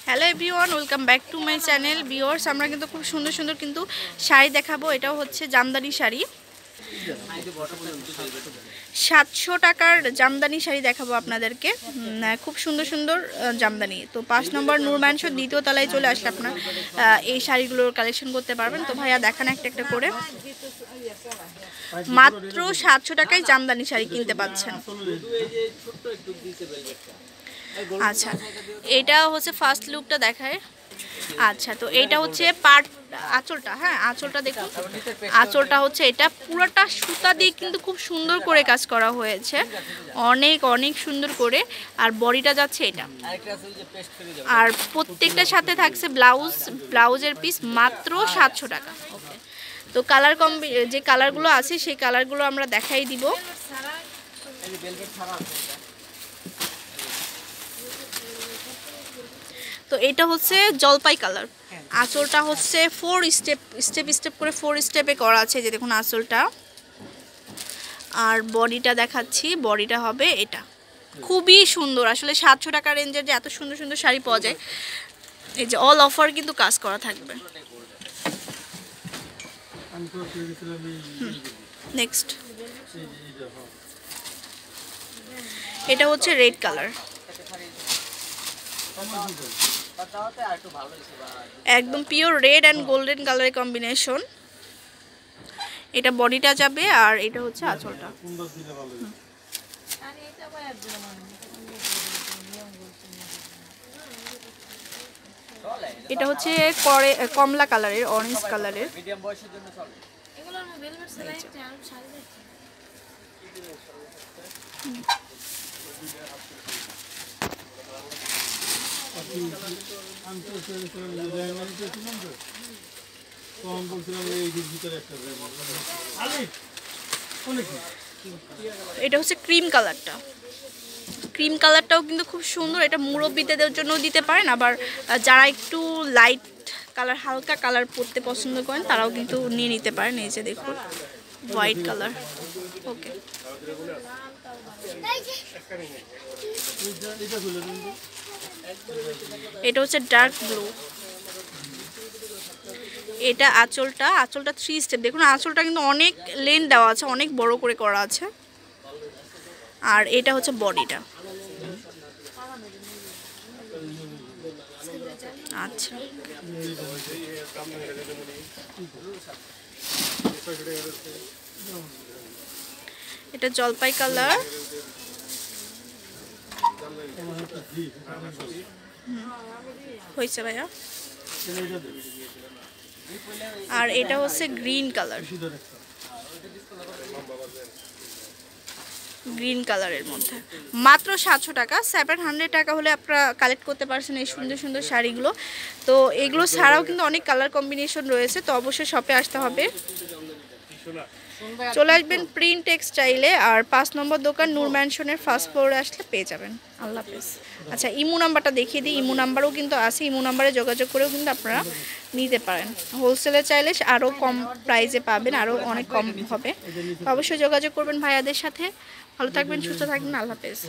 Hello everyone, welcome back to my channel. Viewers, আমরা কিন্তু খুব সুন্দর সুন্দর কিন্তু শাড়ি দেখাবো। এটাও হচ্ছে জামদানি শাড়ি, 700 টাকার জামদানি শাড়ি দেখাবো আপনাদেরকে। খুব সুন্দর সুন্দর জামদানি। তো 5 নম্বর নূর ম্যানশন 2য় তলায় চলে আসলে আপনার এই শাড়িগুলোর কালেকশন করতে পারবেন। তো ভাইয়া দেখান একটা একটা করে। মাত্র 700 টাকায় জামদানি শাড়ি কিনতে পাচ্ছেন। আচ্ছা, এটা হচ্ছে ফার্স্ট লুকটা দেখায়। আচ্ছা, তো এইটা হচ্ছে পার্ট আঁচলটা। হ্যাঁ, আঁচলটা দেখুন। আঁচলটা হচ্ছে এটা পুরোটা সুতা দিয়ে কিন্তু খুব সুন্দর করে কাজ করা হয়েছে, অনেক অনেক সুন্দর করে। আর বডিটা যাচ্ছে এটা, আর প্রত্যেকটার সাথে থাকছে ব্লাউজের পিস, মাত্র 700 টাকা। ওকে, তো কালার যে কালারগুলো আছে সেই কালারগুলো আমরা দেখাই দিব। তো এটা হচ্ছে জলপাই কালার। আঁচলটা হচ্ছে 4 স্টেপ করে 4 স্টেপে করা আছে, যে দেখুন আঁচলটা। আর বডিটা দেখাচ্ছি, বডিটা হবে এটা। খুবই সুন্দর, আসলে 700 টাকা রেঞ্জের যে এত সুন্দর সুন্দর শাড়ি পাওয়া যায়। এই যে অল অফার কিন্তু কাজ করা থাকবে। নেক্সট, এটা হচ্ছে রেড কালার, একদম পিওর রেড অ্যান্ড গোল্ডেন কালারের কম্বিনেশন। এটা বডিটা যাবে, আর এটা হচ্ছে আঁচলটা। এটা হচ্ছে কমলা কালারের, অরেঞ্জ কালারের। এটা হচ্ছে ক্রিম কালারটা। ক্রিম কালারটাও কিন্তু খুব সুন্দর। এটা মুরব্বিদের জন্য দিতে পারেন, আবার যারা একটু লাইট কালার, হালকা কালার পরতে পছন্দ করেন তারাও কিন্তু নিয়ে নিতে পারেন। এই যে দেখুন, হোয়াইট কালার। ওকে, এটা হচ্ছে ডার্ক ব্লু। এটা আঁচলটা 3 স্টেপ। দেখুন আঁচলটা কিন্তু অনেক লেন্থ দেওয়া আছে, অনেক বড় করে করা আছে। আর এটা হচ্ছে বডিটা। আচ্ছা, এটা জলপাই কালার। হয়েছে ভাইয়া। আর এটা হচ্ছে গ্রিন কালার, গ্রিন কালারের মধ্যে মাত্র 700 টাকা। 700 টাকা হলে আপনারা কালেক্ট করতে পারছেন এই সুন্দর সুন্দর শাড়িগুলো। তো এগুলো ছাড়াও কিন্তু অনেক কালার কম্বিনেশন রয়েছে, তো অবশ্যই শপে আসতে হবে। চলে আসবেন প্রিন্ট টেক্সটাইলে, আর 5 নম্বর দোকান নূর ম্যানশনের ফার্স্ট ফ্লোরে আসলে পেয়ে যাবেন। আল্লাহ হাফেজ। আচ্ছা, ইমো নাম্বারটা দেখিয়ে দিই। ইমো নাম্বারও কিন্তু আছে, ইমো নাম্বারে যোগাযোগ করেও কিন্তু আপনারা নিতে পারেন। হোলসেলে চাইলে আরও কম প্রাইসে পাবেন, আরও অনেক কম হবে। অবশ্যই যোগাযোগ করবেন ভাইয়াদের সাথে। ভালো থাকবেন, সুস্থ থাকবেন। আল্লাহ হাফেজ।